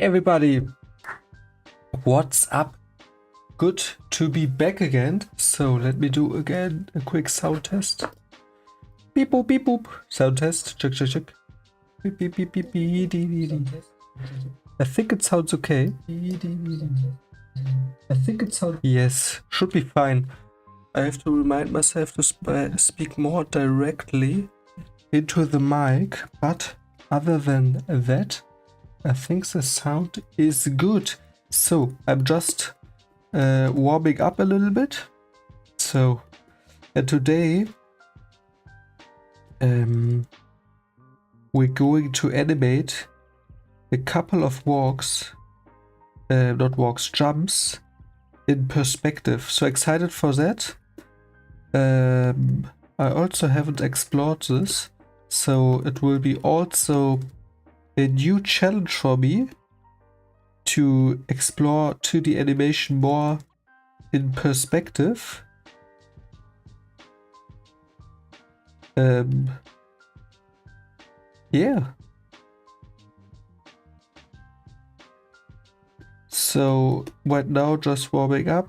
everybody, what's up? Good to be back again. So let me do again a quick sound test. Beep boop beep boop. Sound test. Check check check. Beep beep beep beep beep. Dee, dee, dee. I think it sounds okay. Yes, should be fine. I have to remind myself to speak more directly into the mic, but other than that, I think the sound is good. So I'm just warming up a little bit. So today we're going to animate a couple of jumps in perspective. So excited for that. I also haven't explored this, so it will be also a new challenge for me to explore 2D animation more in perspective. Yeah. So right now just warming up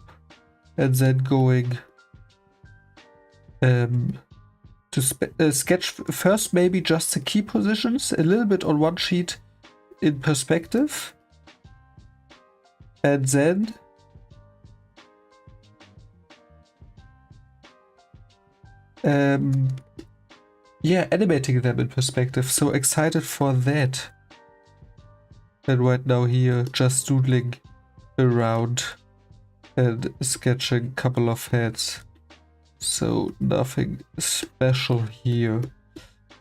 and then going to sketch first maybe just the key positions a little bit on one sheet in perspective, and then yeah, animating them in perspective. So excited for that. And right now here just doodling around and sketching a couple of heads. So nothing special here.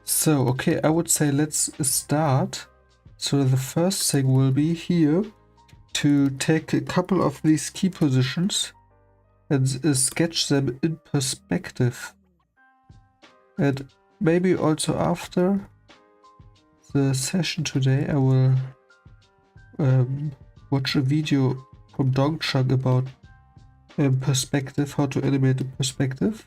So okay, I would say let's start. So the first thing will be here to take a couple of these key positions and sketch them in perspective. And maybe also after the session today I will watch a video from Chang about perspective, how to animate in perspective.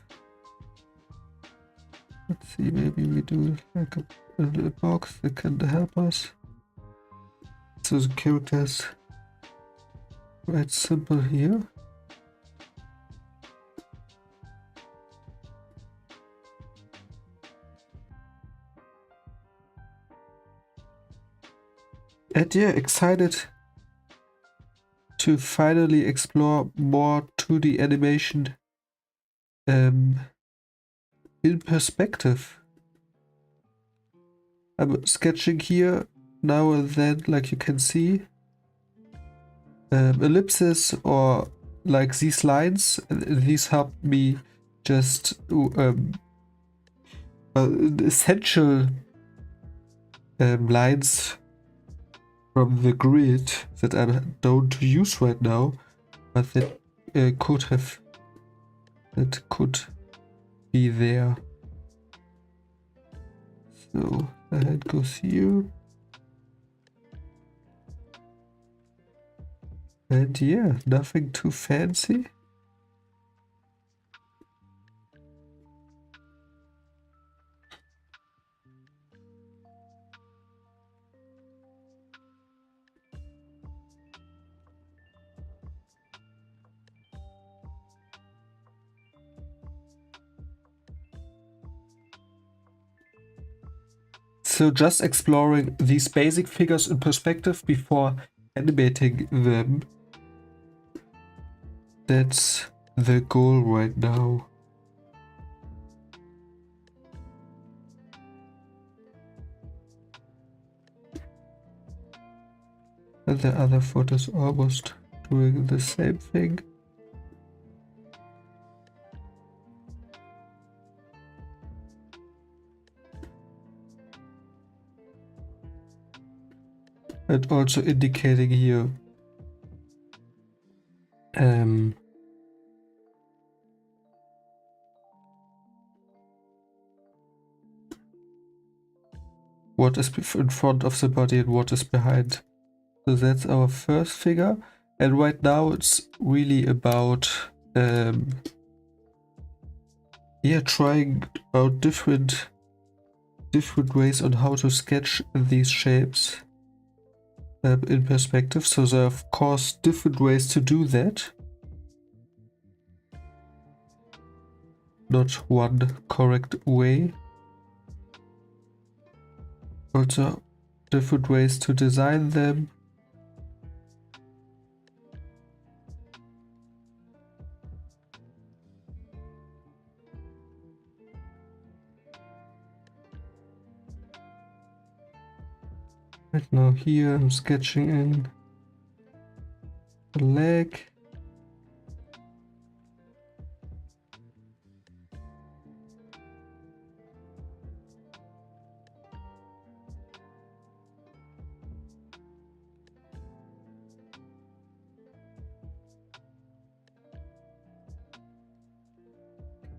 Let's see, maybe we do like a little box that can help us. So the characters quite simple here. And yeah, excited to finally explore more 2D animation in perspective. I'm sketching here now and then, like you can see, ellipses or like these lines. These help me just essential lines from the grid that I don't use right now, but that could be there. So the head goes here. And yeah, nothing too fancy. So just exploring these basic figures in perspective before animating them. That's the goal right now. And the other foot is almost doing the same thing. And also indicating here what is in front of the body and what is behind. So that's our first figure, and right now it's really about yeah, trying out different ways on how to sketch these shapes. in perspective. So there are of course different ways to do that. Not one correct way. Also different ways to design them. Right now here I'm sketching in the leg.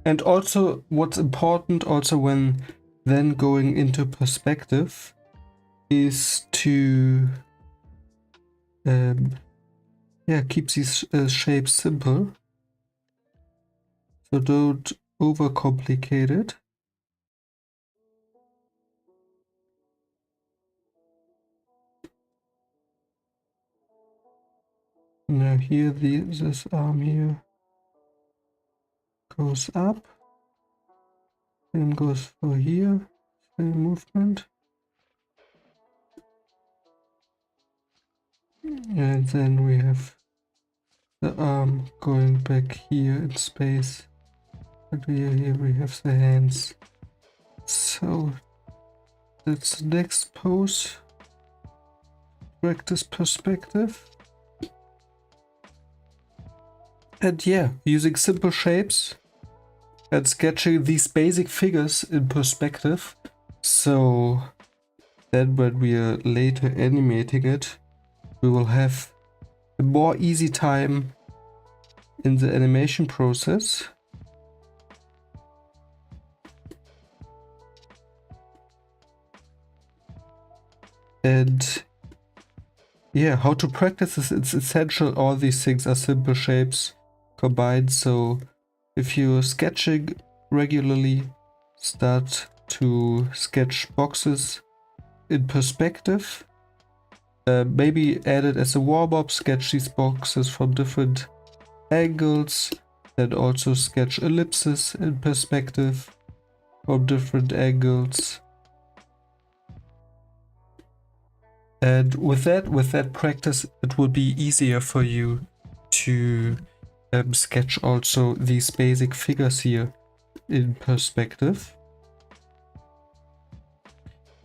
And also what's important also when then going into perspective is to keep these shapes simple. So don't overcomplicate it. Now here this arm here goes up, then goes for here, same movement. And then we have the arm going back here in space. And here we have the hands. So that's the next pose. Practice perspective. And yeah, using simple shapes and sketching these basic figures in perspective. So then when we are later animating it, we will have a more easy time in the animation process. And yeah, how to practice this, it's essential. All these things are simple shapes combined. So if you're sketching regularly, start to sketch boxes in perspective. Maybe add it as a warm-up, sketch these boxes from different angles, then also sketch ellipses in perspective from different angles. And with that practice, it will be easier for you to sketch also these basic figures here in perspective.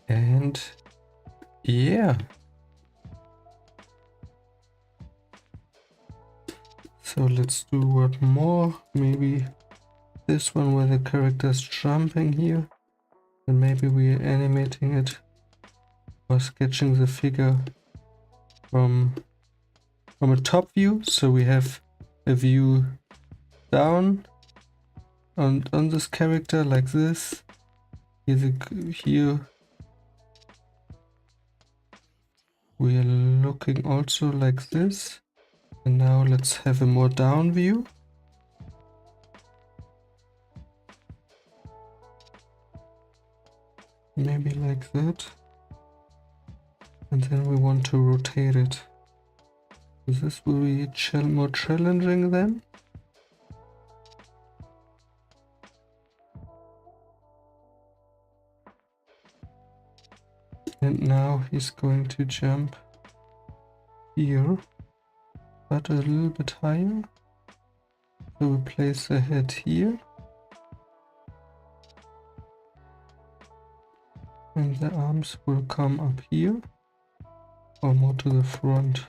And yeah. So let's do one more. Maybe this one where the character is jumping here. And maybe we are animating it or sketching the figure from a top view. So we have a view down on this character like this. Here we are looking also like this. And now let's have a more down view. Maybe like that. And then we want to rotate it. This will be more challenging then. And now he's going to jump here, but a little bit higher. So we place the head here. And the arms will come up here, or more to the front.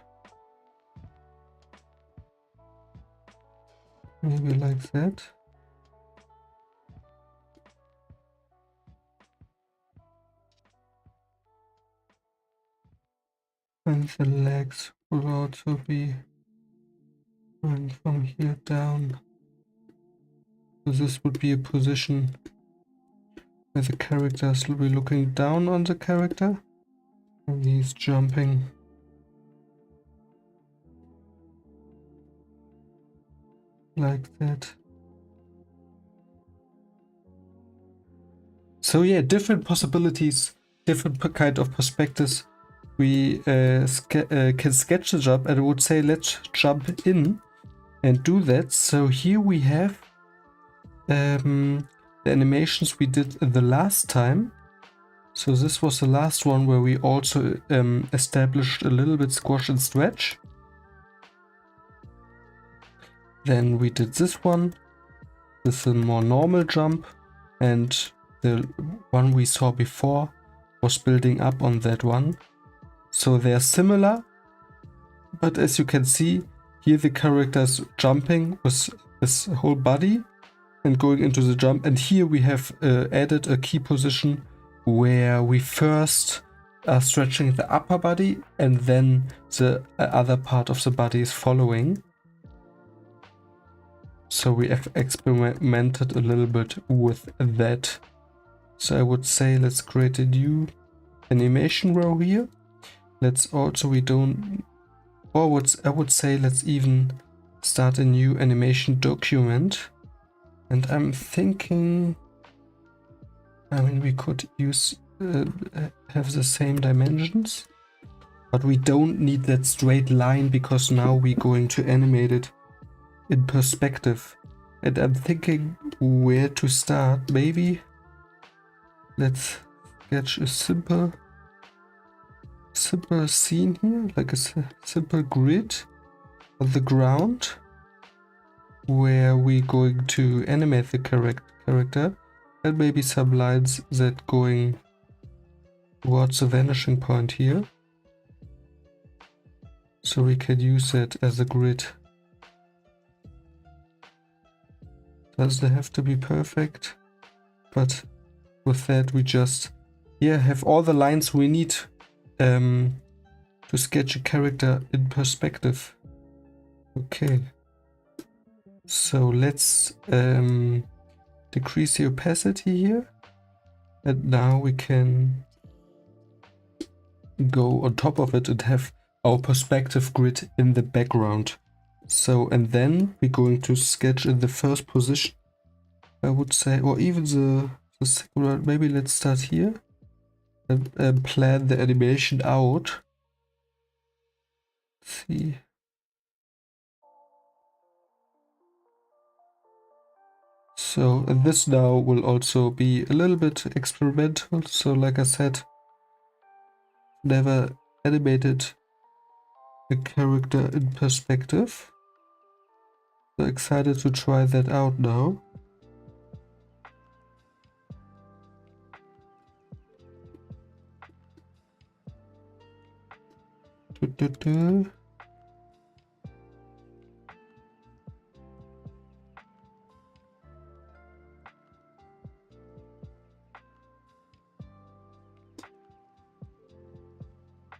Maybe like that. And the legs will also be going from here down. So this would be a position where the characters will be looking down on the character. And he's jumping. Like that. So yeah, different possibilities, different kind of perspectives we can sketch the jump, and I would say let's jump in and do that. So here we have the animations we did the last time. So this was the last one where we also established a little bit squash and stretch. Then we did this one with a more normal jump, and the one we saw before was building up on that one. So they're similar, but as you can see, here the character is jumping with his whole body and going into the jump, and here we have added a key position where we first are stretching the upper body and then the other part of the body is following. So we have experimented a little bit with that. So I would say let's create a new animation row here. Let's also, I would say let's even start a new animation document. And I'm thinking, I mean, we could use, have the same dimensions, but we don't need that straight line because now we're going to animate it in perspective. And I'm thinking where to start. Maybe let's sketch a simple scene here, like a simple grid on the ground where we're going to animate the character, and maybe some lines that going towards the vanishing point here. So we can use that as a grid. Doesn't have to be perfect, but with that we just have all the lines we need to sketch a character in perspective. Okay, so let's decrease the opacity here, and now we can go on top of it and have our perspective grid in the background. So, and then we're going to sketch in the first position, I would say, or even the second one. Maybe let's start here and plan the animation out. Let's see. So, and this now will also be a little bit experimental. So, like I said, never animated a character in perspective. So excited to try that out now.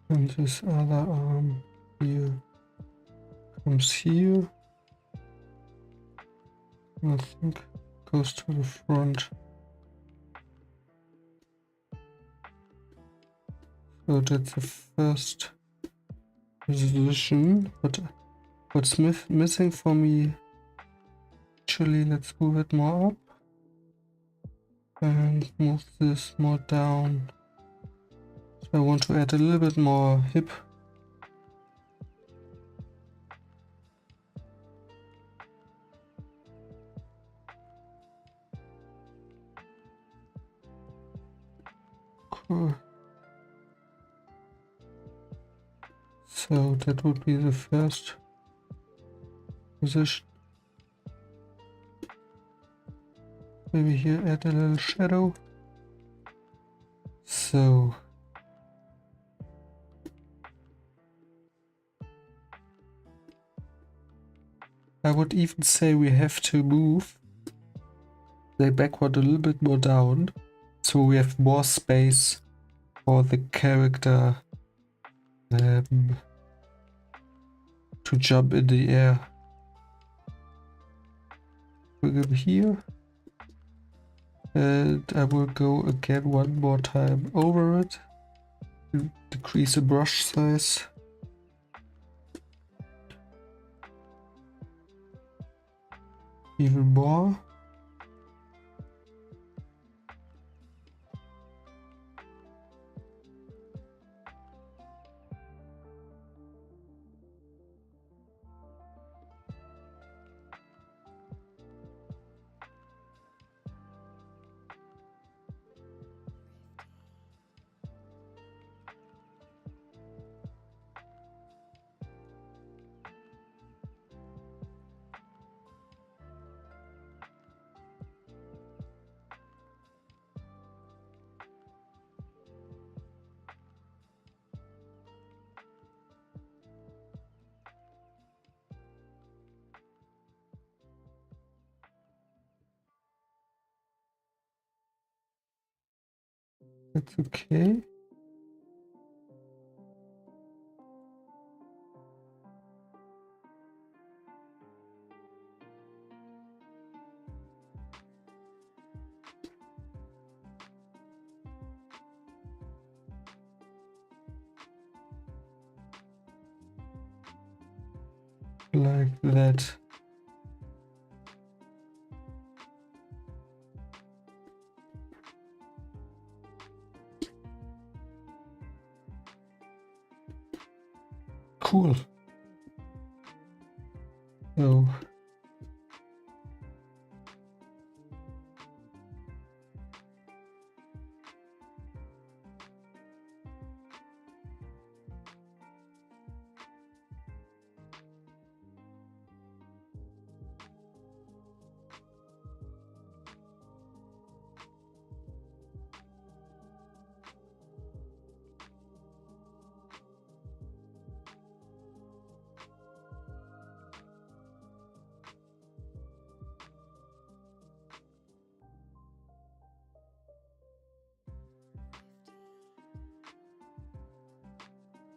And this other arm here comes here. I think goes to the front. So that's the first position. But what's missing for me? Actually, let's move it more up and move this more down. So I want to add a little bit more hip. Cool. So that would be the first position. Maybe here add a little shadow. So I would even say we have to move the backward a little bit more down, so we have more space for the character to jump in the air. Bring him here, and I will go again one more time over it. Decrease the brush size. Even more. That's okay. Like that. Cool. So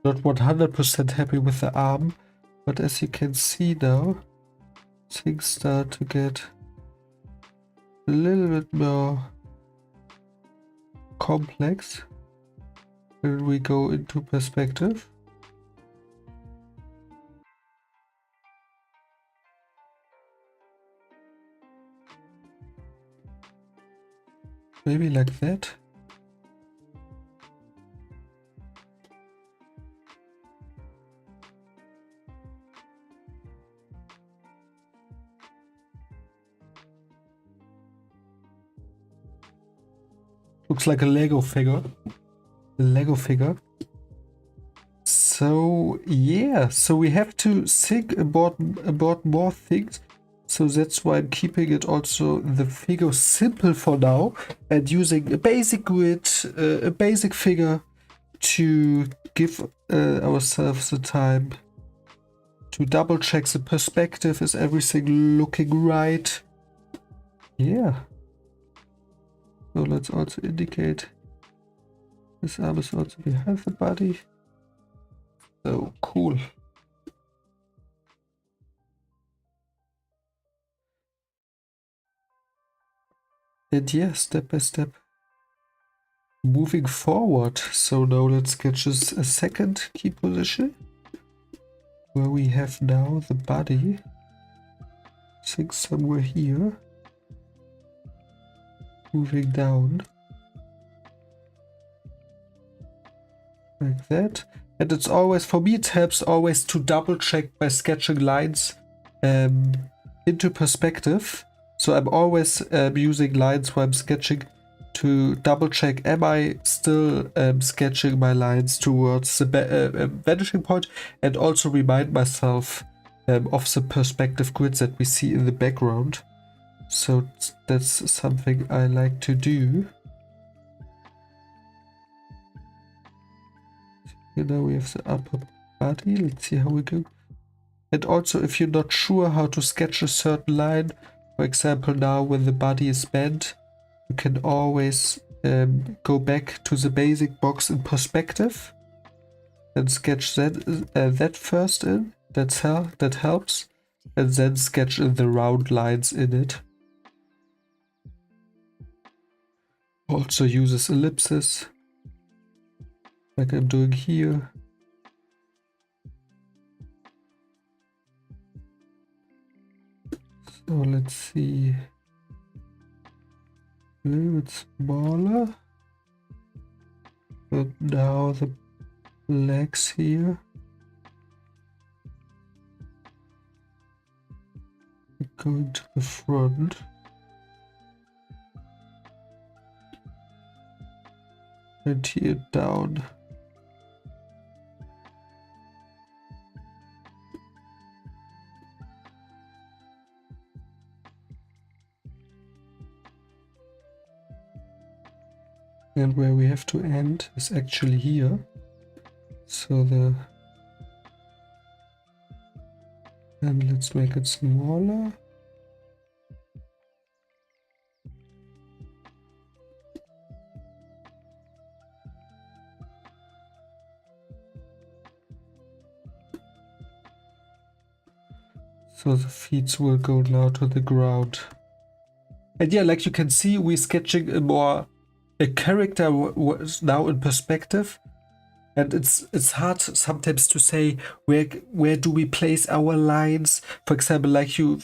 not 100% happy with the arm, but as you can see now, things start to get a little bit more complex when we go into perspective. Maybe like that. Looks like a Lego figure. A Lego figure. So yeah, so we have to think about more things. So that's why I'm keeping it also the figure simple for now and using a basic grid, a basic figure to give ourselves the time to double check the perspective. Is everything looking right? Yeah. So let's also indicate this arm is also behind the body. So cool. And yeah, step by step moving forward. So now let's sketch a second key position where we have now the body. I think somewhere here. Moving down. Like that. And it's always, for me, it helps always to double check by sketching lines into perspective. So I'm always using lines where I'm sketching to double check, am I still sketching my lines towards the vanishing point, and also remind myself of the perspective grids that we see in the background. So that's something I like to do. Here now we have the upper body. Let's see how we go. And also, if you're not sure how to sketch a certain line, for example, now when the body is bent, you can always go back to the basic box in perspective and sketch that first in. That helps. And then sketch in the round lines in it. Also uses ellipses, like I'm doing here. So let's see. A little bit smaller. But now the legs here. Going to the front. And here down. And where we have to end is actually here. So and let's make it smaller. So the feet will go now to the ground. And yeah, like you can see, we're sketching a character now in perspective. And it's hard sometimes to say where do we place our lines. For example, like you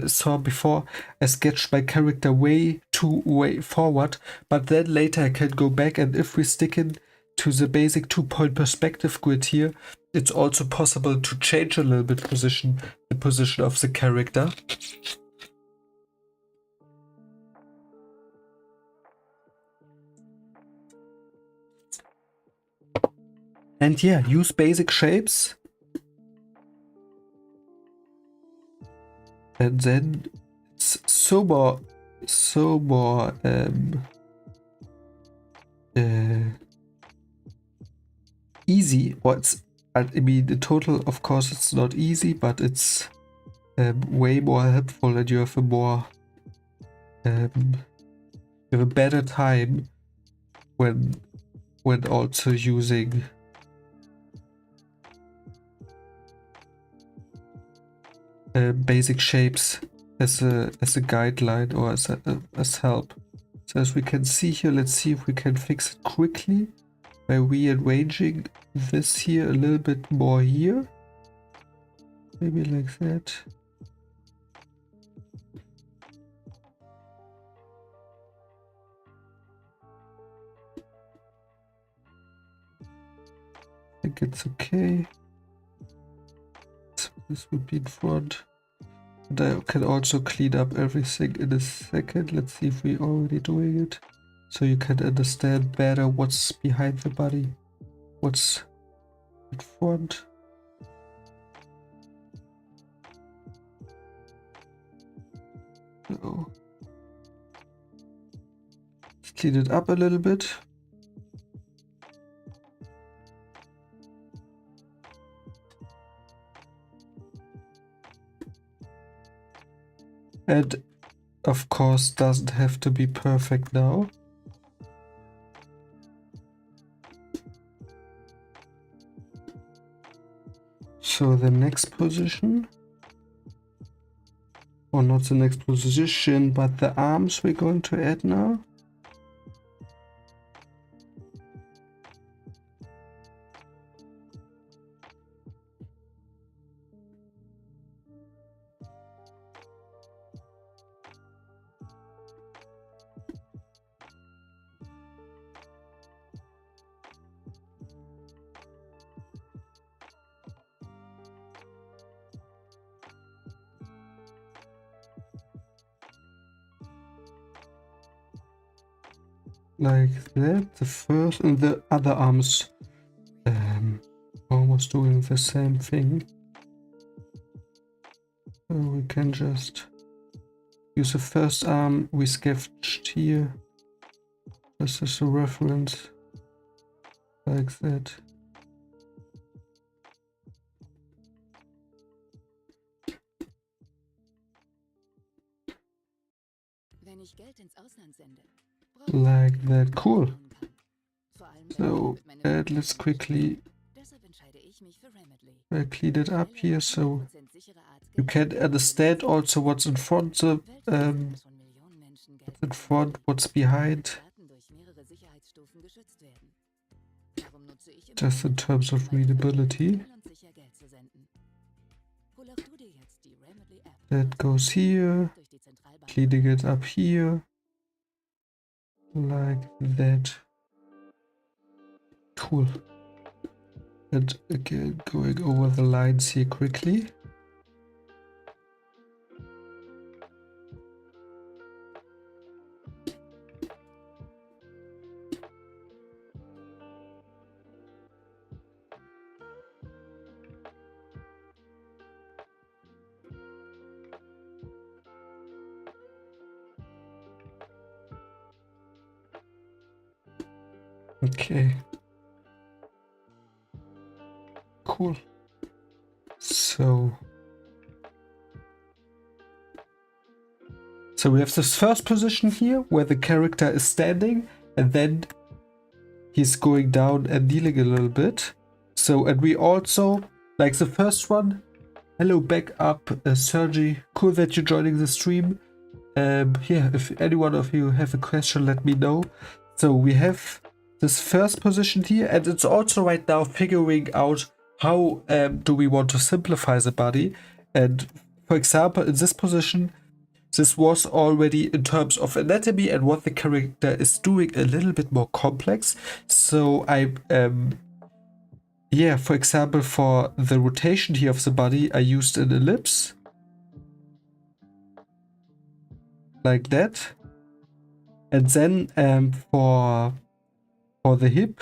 saw before, I sketched my character way forward, but then later I can go back, and if we stick in to the basic 2-point perspective grid here, it's also possible to change a little bit the position of the character. And yeah, use basic shapes. And then it's so more easy. I mean, in total, of course, it's not easy, but it's way more helpful, and you have a better time when also using basic shapes as a guideline or as help. So as we can see here, let's see if we can fix it quickly by rearranging this here a little bit more here. Maybe like that. I think it's okay. So this would be in front. And I can also clean up everything in a second. Let's see if we're already doing it. So you can understand better what's behind the body, what's in front. So let's clean it up a little bit. And of course, doesn't have to be perfect now. So the next position, or not the next position, but the arms we're going to add now. Like that, the first and the other arms almost doing the same thing. So we can just use the first arm we sketched here. This is a reference, like that. Like that, cool. So let's quickly clean it up here so you can understand also what's in front, what's behind, just in terms of readability. That goes here, cleaning it up here, like that. Cool. And again, going over the lines here quickly. Okay. Cool. So we have this first position here where the character is standing and then he's going down and kneeling a little bit. So, and we also, like the first one, Hello, back up, Sergi. Cool that you're joining the stream. Yeah, if any one of you have a question, let me know. So we have this first position here, and it's also right now figuring out how do we want to simplify the body. And for example, in this position, this was already in terms of anatomy and what the character is doing a little bit more complex. So I yeah, for example, for the rotation here of the body, I used an ellipse like that. And then for the hip,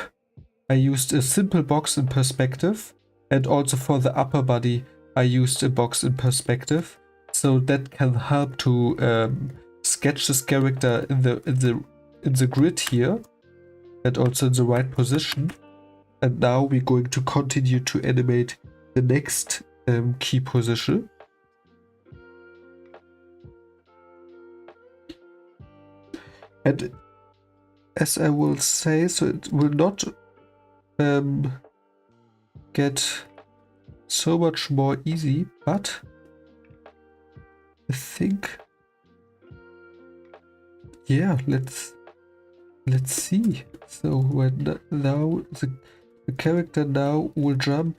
I used a simple box in perspective. And also for the upper body, I used a box in perspective. So that can help to sketch this character in the grid here, and also in the right position. And now we're going to continue to animate the next key position. And as I will say, so it will not get so much more easy, but I think, yeah, let's see. So when now the character now will jump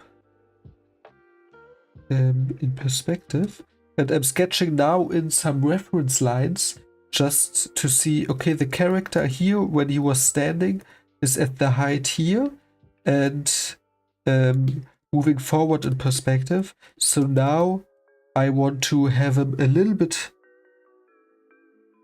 in perspective, and I'm sketching now in some reference lines just to see, okay, the character here when he was standing is at the height here, and moving forward in perspective. So now I want to have him a little bit,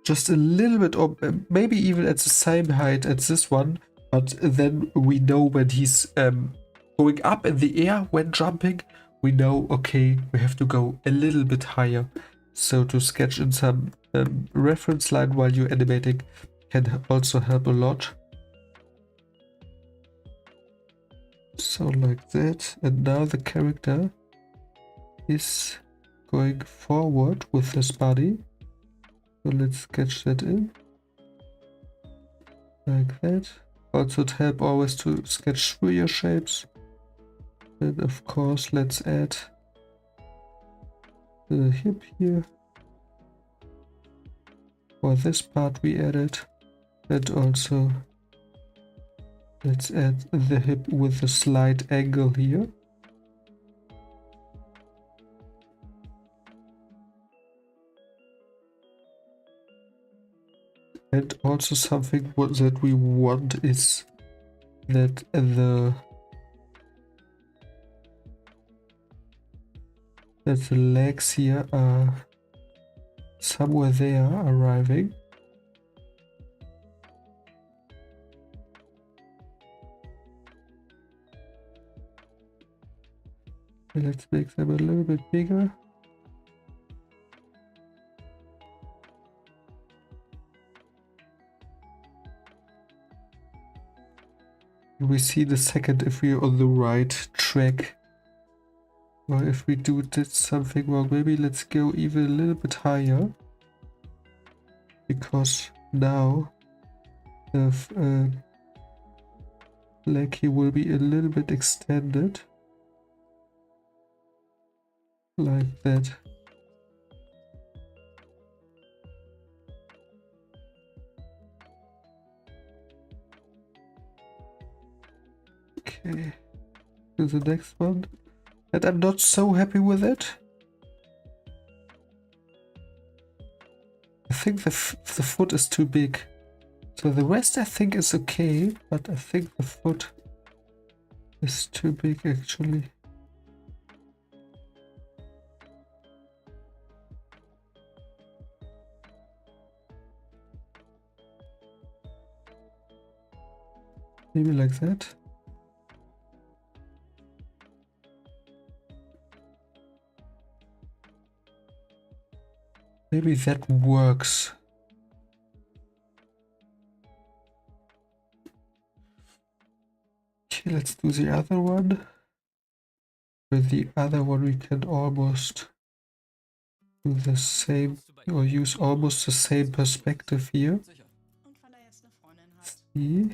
just a little bit, or maybe even at the same height as this one, but then we know when he's going up in the air when jumping, we know, okay, we have to go a little bit higher. So to sketch in some reference line while you're animating can also help a lot. So like that, and now the character is going forward with his body. So let's sketch that in like that. Also it helps always to sketch through your shapes. And of course let's add the hip here. For this part we added, and also let's add the hip with a slight angle here. And also something that we want is that the legs here are somewhere there arriving. Let's make them a little bit bigger. We see the second if we're on the right track. Or if we did something wrong, maybe let's go even a little bit higher. Because now the leg here will be a little bit extended. Like that. Okay, to the next one. And I'm not so happy with it. I think the foot is too big. So the rest I think is okay, but I think the foot is too big actually. Maybe like that. Maybe that works. Okay, let's do the other one. With the other one we can almost do the same, or use almost the same perspective here. See?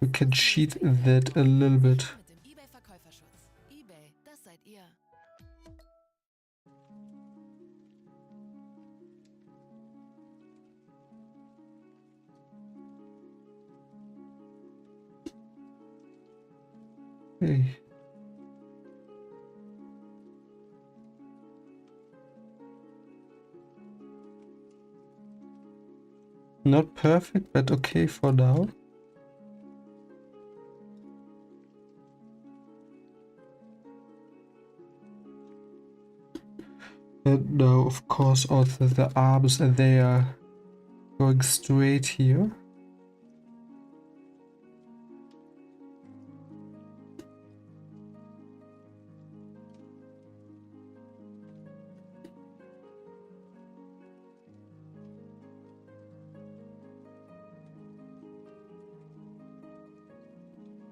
We can cheat that a little bit. Okay. Not perfect, but okay for now. And now, of course, also the arms, and they are going straight here.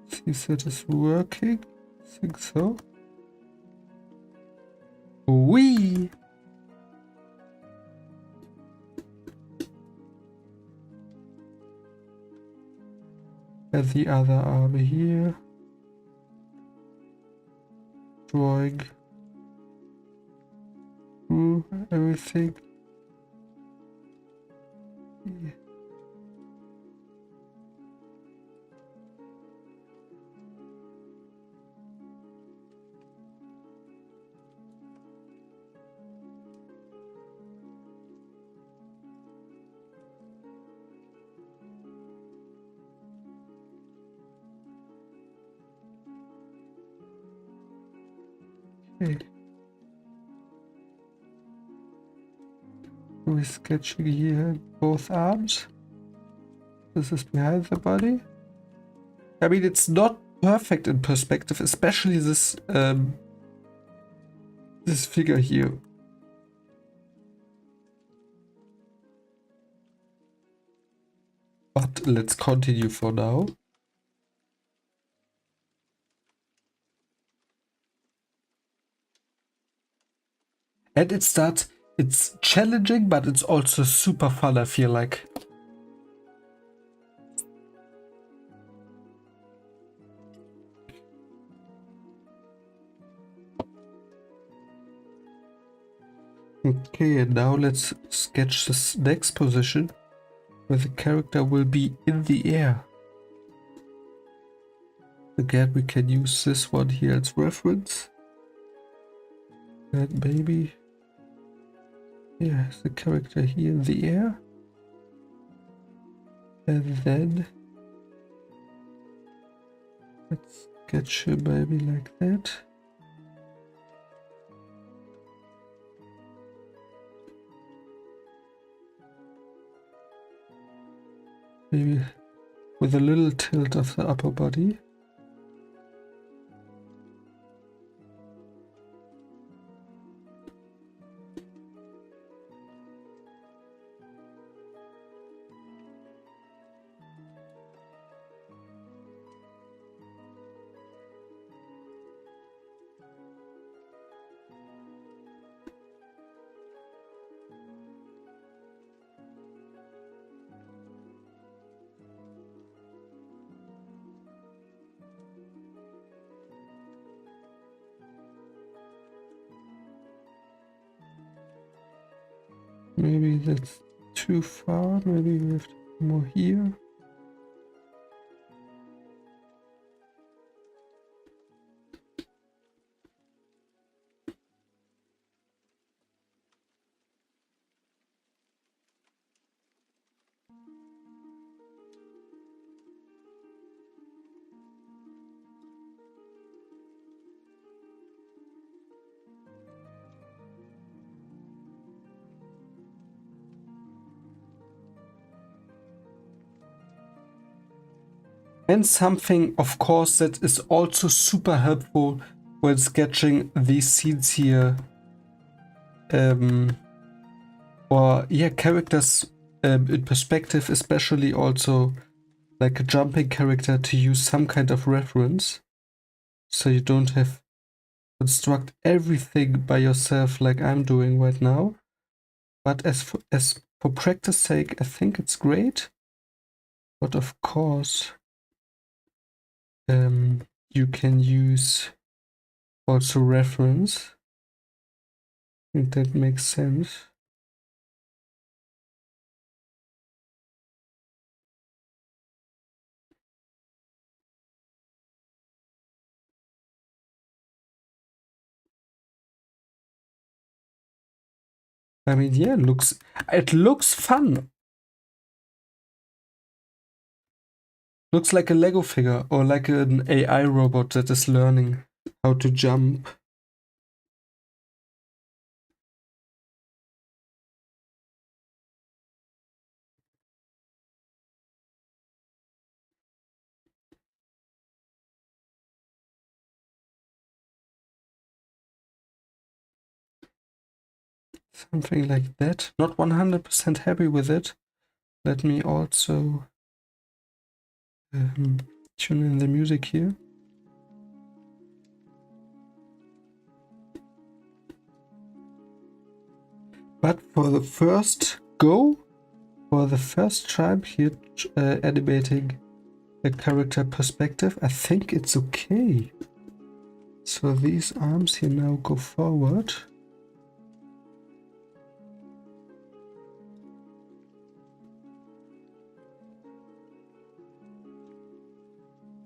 See if that is working. I think so. Whee! And the other arm here. Drawing through everything. Yeah. Okay. We're sketching here both arms. This is behind the body. I mean, it's not perfect in perspective, especially this figure here. But let's continue for now. And it's challenging, but it's also super fun, I feel like. Okay, and now let's sketch this next position where the character will be in the air. Again, we can use this one here as reference. And maybe, yeah, the character here in the air. And then let's sketch him maybe like that. Maybe with a little tilt of the upper body. Maybe that's too far. Maybe we have to do more here. And something, of course, that is also super helpful when sketching these scenes here. Or, yeah, characters in perspective, especially also like a jumping character, to use some kind of reference. So you don't have to construct everything by yourself like I'm doing right now. But as for practice sake, I think it's great. But of course, you can use also reference. I think that makes sense. I mean, yeah, it looks fun. Looks like a Lego figure or like an AI robot that is learning how to jump. Something like that. Not 100% happy with it. Let me also tune in the music here. But for the first go, for the first time here, animating a character perspective, I think it's okay. So these arms here now go forward.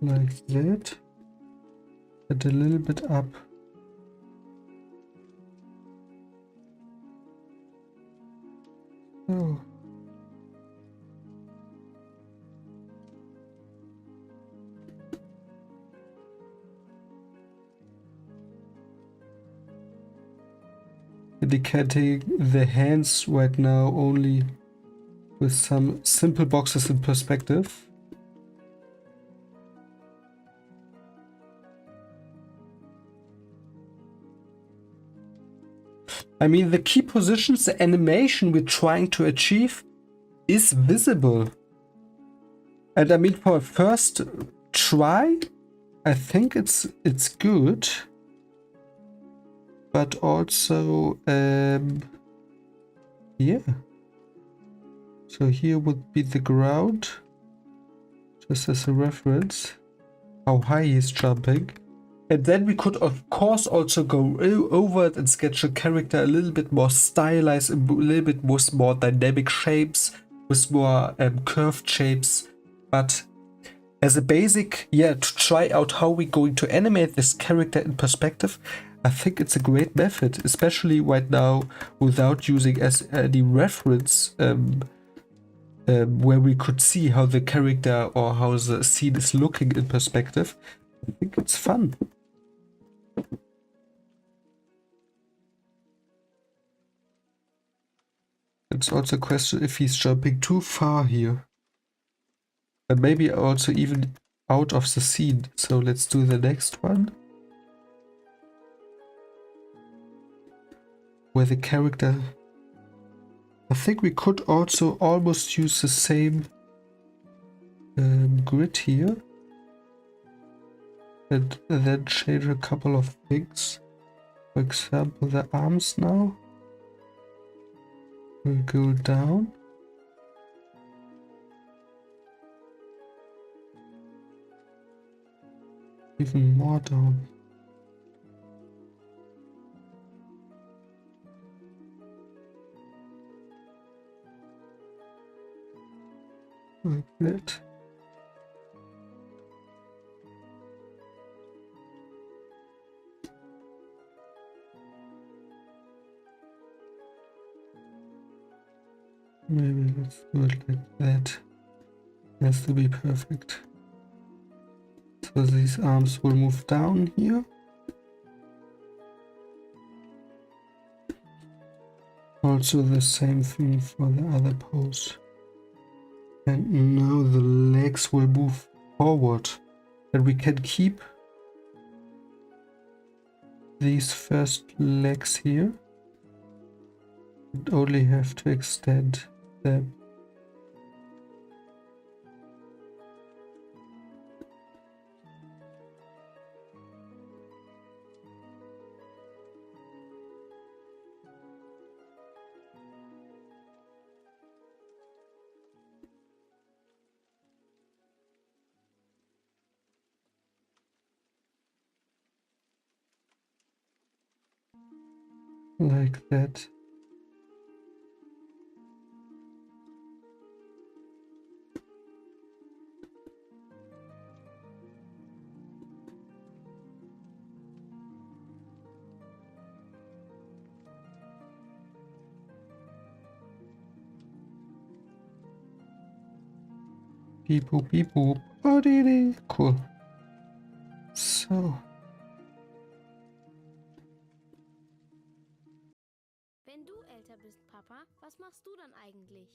Like that. And a little bit up. Oh. Indicating the hands right now only with some simple boxes in perspective. I mean, the key positions, the animation we're trying to achieve is visible. And I mean, for a first try, I think it's good. But also, yeah. So here would be the ground, just as a reference, how high he's jumping. And then we could, of course, also go over it and sketch a character a little bit more stylized, a little bit with more dynamic shapes, with more curved shapes. But as a basic, yeah, to try out how we're going to animate this character in perspective, I think it's a great method, especially right now without using as any reference where we could see how the character or how the scene is looking in perspective. I think it's fun. It's also a question if he's jumping too far here. And maybe also even out of the scene. So let's do the next one. Where the character... I think we could also almost use the same grid here. And then change a couple of things. For example, the arms now will go down. Even more down. Like that. Maybe let's do it like that. It has to be perfect. So these arms will move down here. Also the same thing for the other pose. And now the legs will move forward. And we can keep these first legs here. And only have to extend them. Like that. Beep boop beep boop. Oh, dee dee. Cool. So. Wenn du älter bist, Papa, was machst du dann eigentlich?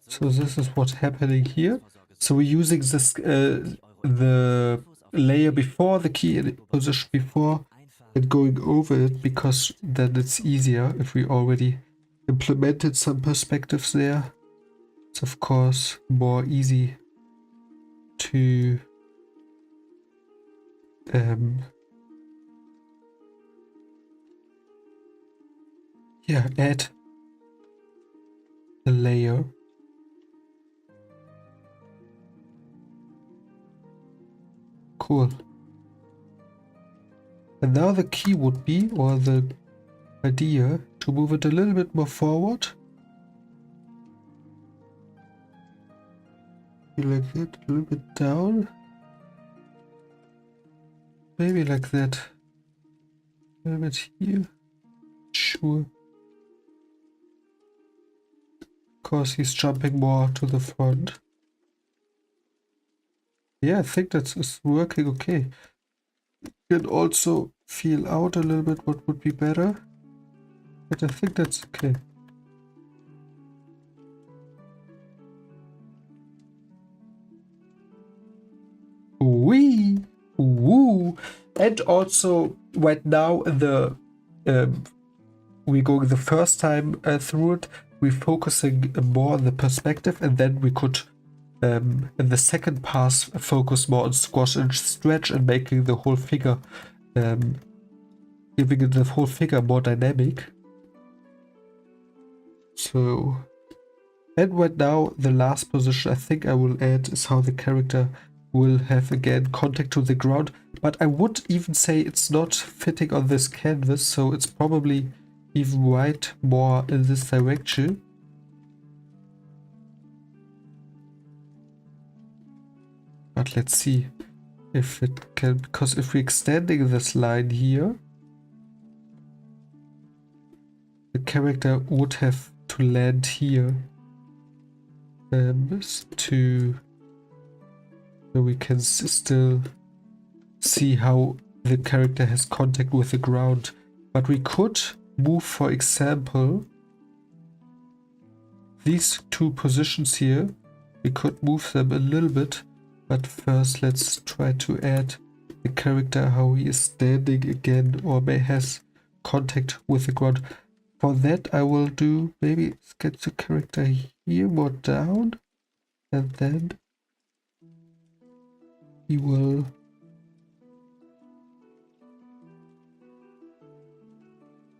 So this is what's happening here. So we're using this the layer before, the key position before, and going over it because then it's easier if we already implemented some perspectives there. It's of course more easy to yeah, add a layer. Cool. And now the key would be, or the idea, to move it a little bit more forward. Like that, a little bit down. Maybe like that. A little bit here. Sure. Of course, he's jumping more to the front. Yeah, I think that's working okay. You can also feel out a little bit what would be better. But I think that's okay. Wee! Woo! And also, right now, we're going the first time through it, we're focusing more on the perspective, and then we could, in the second pass, focus more on squash and stretch and making the whole figure, giving it the whole figure more dynamic. So, and right now, the last position I think I will add is how the character will have again contact to the ground, but I would even say it's not fitting on this canvas, so it's probably even right more in this direction. But let's see if it can, because if we're extending this line here, the character would have to land here to, so we can still see how the character has contact with the ground. But we could move, for example, these two positions here. We could move them a little bit, but first let's try to add the character how he is standing again, or may has contact with the ground. For that I will do, maybe get the character here more down, and then he will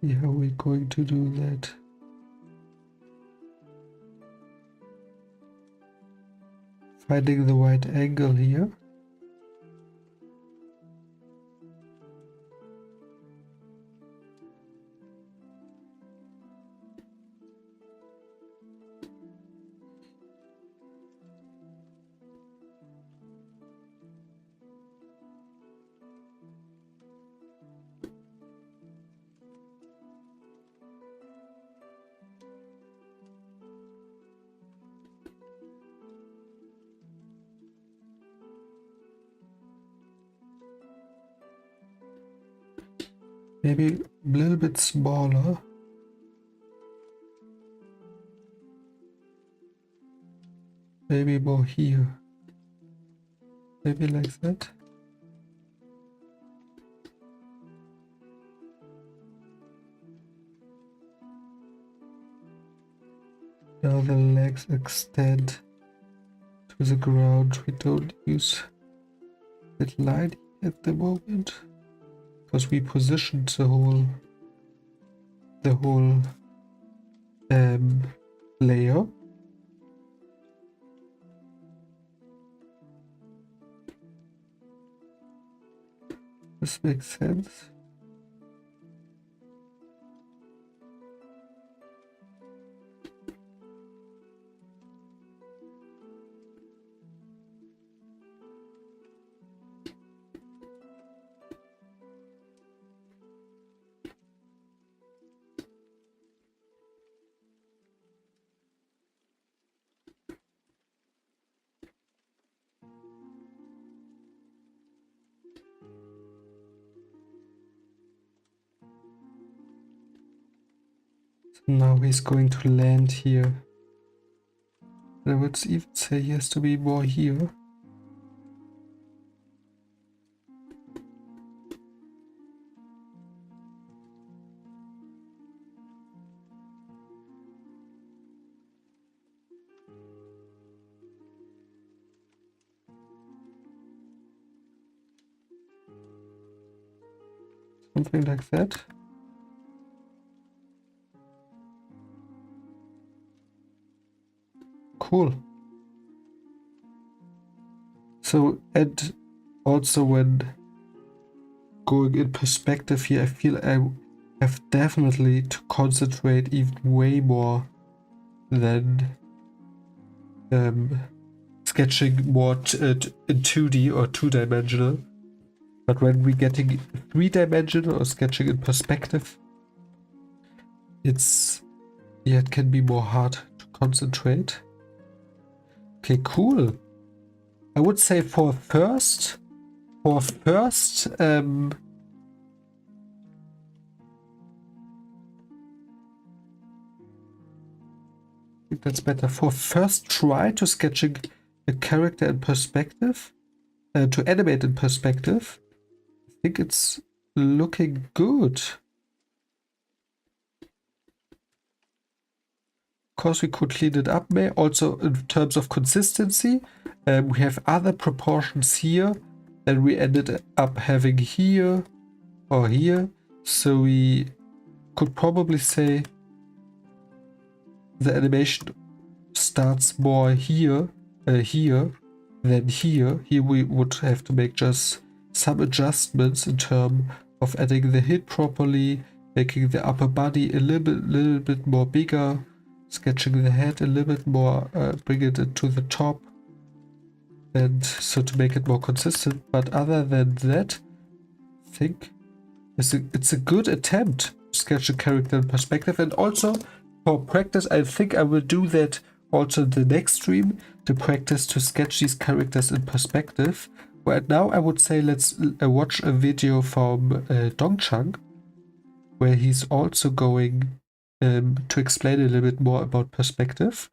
see how we're going to do that. Finding the right angle here. Maybe a little bit smaller. Maybe more here. Maybe like that. Now the legs extend to the ground. We don't use that line at the moment because we positioned the whole layer. This makes sense. Now he's going to land here. I would even say he has to be more here. Something like that. Cool. So, and also when going in perspective here, I feel I have definitely to concentrate even way more than sketching more in 2D or two-dimensional. But when we're getting three-dimensional or sketching in perspective, it can be more hard to concentrate. Okay, cool. I would say for first, I think that's better. For first try to sketching a character in perspective, to animate in perspective, I think it's looking good. Of course, we could clean it up, may also in terms of consistency. We have other proportions here that we ended up having here or here. So we could probably say the animation starts more here than here. Here we would have to make just some adjustments in terms of adding the head properly, making the upper body a little bit more bigger, sketching the head a little bit more, bring it to the top, and so to make it more consistent. But other than that, I think it's a good attempt to sketch a character in perspective. And also for practice, I think I will do that also in the next stream, to practice to sketch these characters in perspective. Right now I would say let's watch a video from Chang, where he's also going to explain a little bit more about perspective.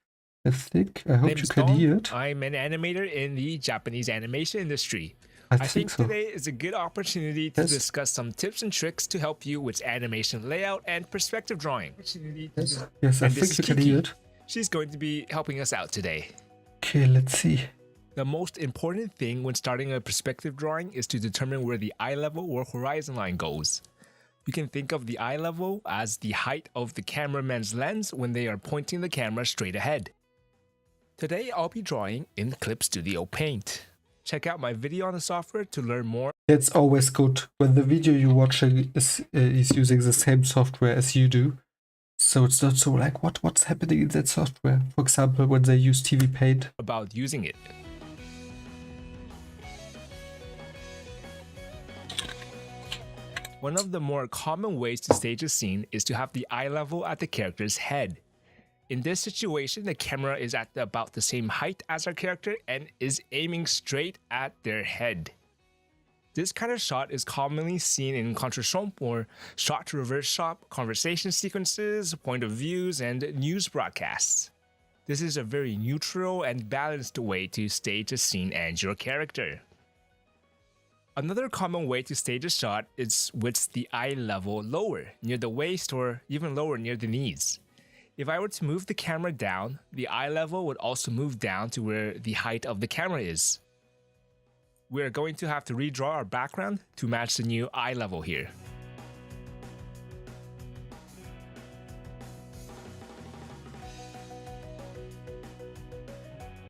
I hope Name's you can Tom. hear it. I'm an animator in the Japanese animation industry. I I think so. today is a good opportunity to Yes. discuss some tips and tricks to help you with animation layout and perspective drawing. Yes, I And this think is you can Kiki. hear it. She's going to be helping us out today. Okay, let's see. The most important thing when starting a perspective drawing is to determine where the eye level or horizon line goes. You can think of the eye level as the height of the cameraman's lens when they are pointing the camera straight ahead. Today I'll be drawing in Clip Studio Paint. Check out my video on the software to learn more. It's always good when the video you're watching is using the same software as you do. So it's not so like, what's happening in that software? For example, when they use TV Paint. About using it. One of the more common ways to stage a scene is to have the eye level at the character's head. In this situation, the camera is at about the same height as our character and is aiming straight at their head. This kind of shot is commonly seen in contre-champ or shot-to-reverse shot conversation sequences, point of views, and news broadcasts. This is a very neutral and balanced way to stage a scene and your character. Another common way to stage a shot is with the eye level lower, near the waist or even lower near the knees. If I were to move the camera down, the eye level would also move down to where the height of the camera is. We're going to have to redraw our background to match the new eye level here.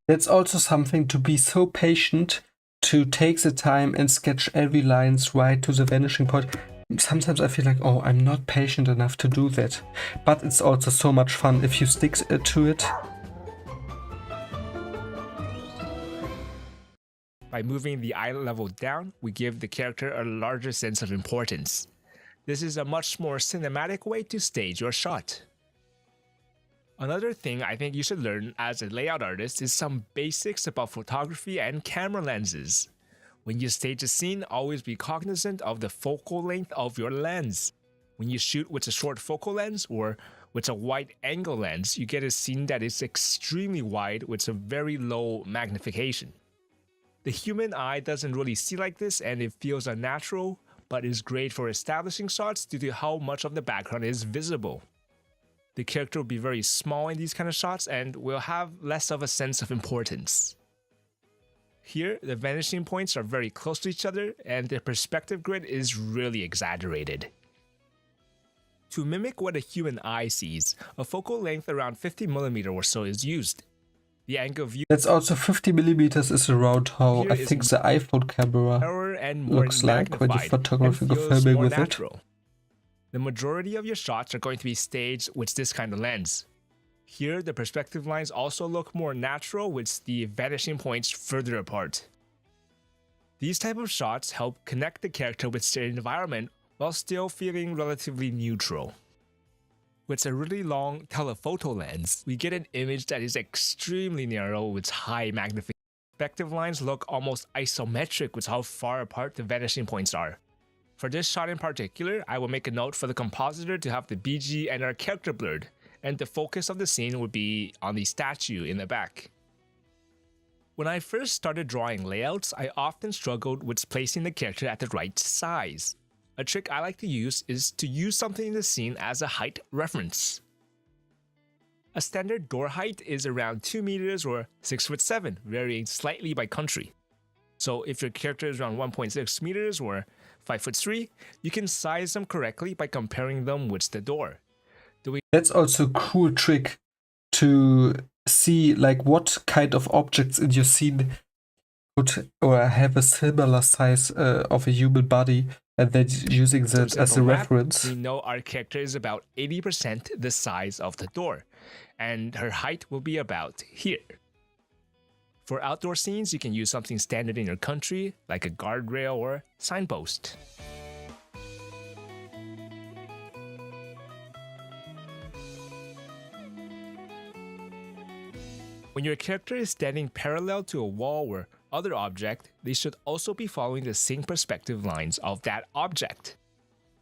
That's also something to be so patient, to take the time and sketch every lines right to the vanishing point. Sometimes I feel like, oh, I'm not patient enough to do that. But it's also so much fun if you stick to it. By moving the eye level down, we give the character a larger sense of importance. This is a much more cinematic way to stage your shot. Another thing I think you should learn as a layout artist is some basics about photography and camera lenses. When you stage a scene, always be cognizant of the focal length of your lens. When you shoot with a short focal lens or With a wide angle lens, you get a scene that is extremely wide with some very low magnification. The human eye doesn't really see like this and it feels unnatural, but is great for establishing shots due to how much of the background is visible. The character will be very small in these kind of shots and will have less of a sense of importance. Here, the vanishing points are very close to each other and the perspective grid is really exaggerated. To mimic what a human eye sees, a focal length around 50mm or so is used. The angle of view That's also 50mm is around how I think the iPhone camera and more looks like when you magnified photography and or feels filming more with natural. The majority of your shots are going to be staged with this kind of lens. Here, the perspective lines also look more natural with the vanishing points further apart. These type of shots help connect the character with their environment while still feeling relatively neutral. With a really long telephoto lens, we get an image that is extremely narrow with high magnification. Perspective lines look almost isometric with how far apart the vanishing points are. For this shot in particular, I will make a note for the compositor to have the BG and our character blurred, and the focus of the scene would be on the statue in the back. When I first started drawing layouts, I often struggled with placing the character at the right size. A trick I like to use is to use something in the scene as a height reference. A standard door height is around 2 meters or 6'7", varying slightly by country. So if your character is around 1.6 meters or 5'3", you can size them correctly by comparing them with the door. That's also a cool trick to see like what kind of objects in your scene would or have a similar size of a human body, and then using that as a reference. We know our character is about 80% the size of the door, and her height will be about here. For outdoor scenes, you can use something standard in your country, like a guardrail or signpost. When your character is standing parallel to a wall or other object, they should also be following the same perspective lines of that object.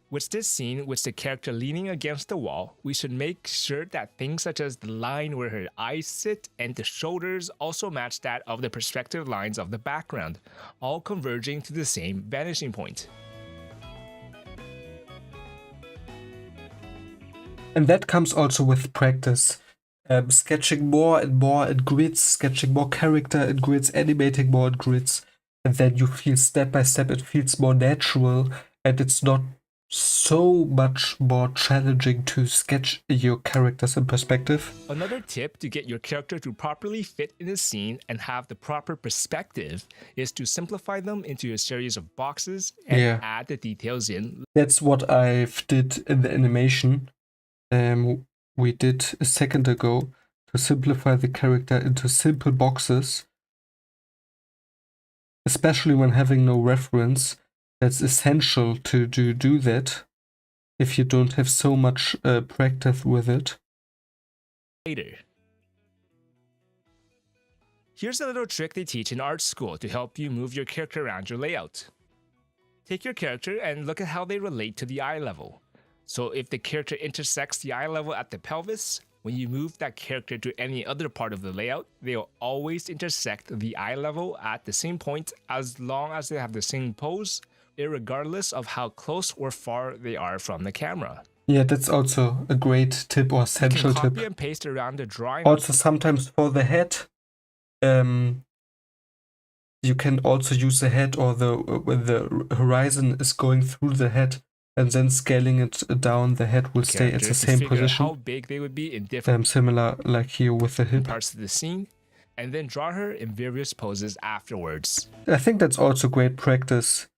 With this scene, with the character leaning against the wall, we should make sure that things such as the line where her eyes sit and the shoulders also match that of the perspective lines of the background, all converging to the same vanishing point. And that comes also with practice. Sketching more and more in grids, sketching more character in grids, animating more in grids, and then you feel step by step it feels more natural, and it's not so much more challenging to sketch your characters in perspective. Another tip to get your character to properly fit in a scene and have the proper perspective is to simplify them into a series of boxes and add the details in. That's what I've did in the animation. We did a second ago to simplify the character into simple boxes, especially when having no reference. That's essential to do that if you don't have so much practice with it. Later. Here's a little trick they teach in art school to help you move your character around your layout. Take your character and look at how they relate to the eye level. So if the character intersects the eye level at the pelvis, when you move that character to any other part of the layout, they'll always intersect the eye level at the same point as long as they have the same pose, irregardless of how close or far they are from the camera. Yeah, that's also a great tip or essential you can copy tip. And paste around the drawing. Also, sometimes for the head, you can also use the head or when the horizon is going through the head. And then scaling it down, the head will stay at the same position. How big they would be in different similar like here with the hip. parts of the scene, and then draw her in various poses afterwards. I think that's also great practice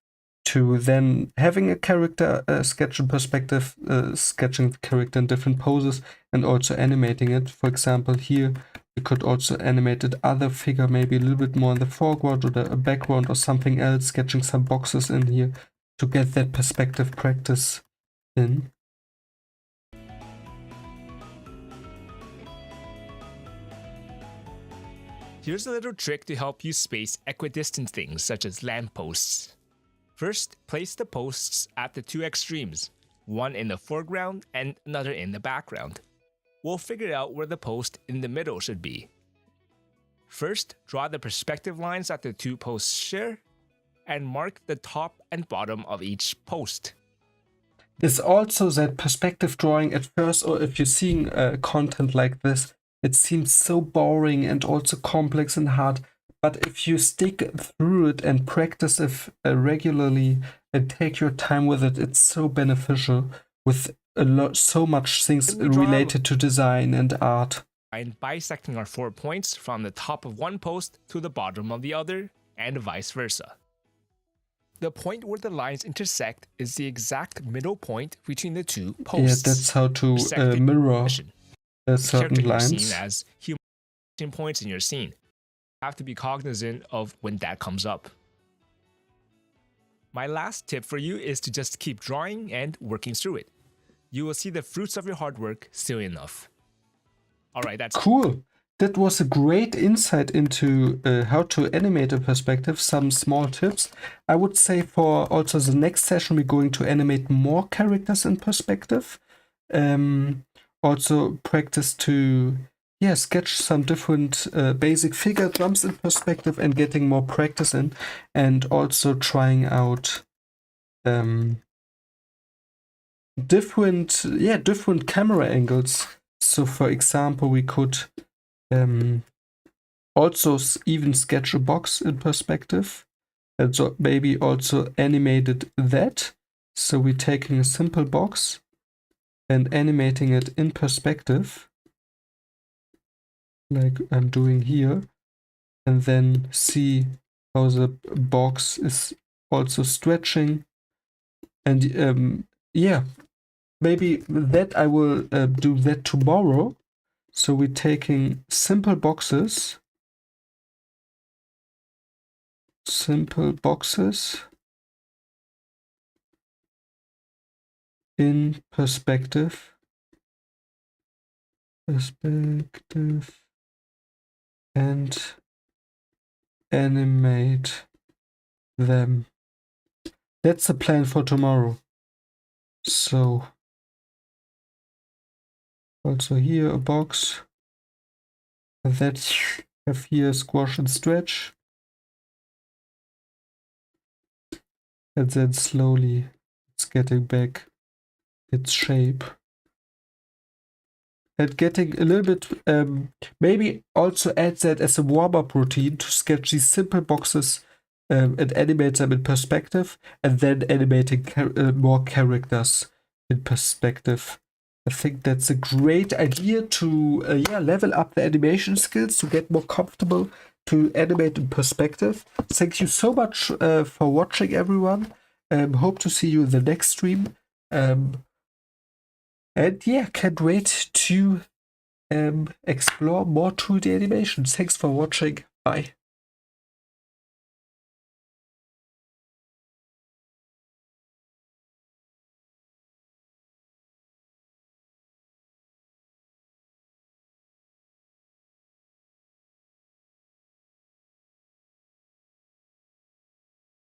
to then having a character sketch in perspective, sketching the character in different poses, and also animating it. For example, here you could also animate the other figure maybe a little bit more in the foreground or the background or something else, sketching some boxes in here to get that perspective practice in. Here's a little trick to help you space equidistant things such as lampposts. First, place the posts at the two extremes, one in the foreground and another in the background. we'll figure out where the post in the middle should be. First, draw the perspective lines that the two posts share, and mark the top and bottom of each post. There's also that perspective drawing at first, or if you're seeing content like this, it seems so boring and also complex and hard. But if you stick through it and practice it regularly and take your time with it, it's so beneficial with so much things related to design and art. And bisecting our 4 points from the top of one post to the bottom of the other, and vice versa. The point where the lines intersect is the exact middle point between the two posts. Yeah, that's how to mirror certain lines. Seen as human points in your scene. You have to be cognizant of when that comes up. My last tip for you is to just keep drawing and working through it. You will see the fruits of your hard work soon enough. All right, that's cool. That was a great insight into how to animate a perspective, some small tips. I would say for also the next session, we're going to animate more characters in perspective. Also practice to sketch some different basic figure drums in perspective and getting more practice in, and also trying out different camera angles. So for example, we could also even sketch a box in perspective, and so maybe also animated that. So we're taking a simple box and animating it in perspective, like I'm doing here, and then see how the box is also stretching. And maybe that I will do that tomorrow. So we're taking simple boxes in perspective, and animate them. That's the plan for tomorrow. So also here a box that have here squash and stretch, and then slowly it's getting back its shape. And getting a little bit, maybe also add that as a warm-up routine to sketch these simple boxes and animate them in perspective, and then animating more characters in perspective. I think that's a great idea to level up the animation skills, to get more comfortable to animate in perspective. Thank you so much for watching, everyone. Hope to see you in the next stream. And can't wait to explore more 2D animation. Thanks for watching. Bye.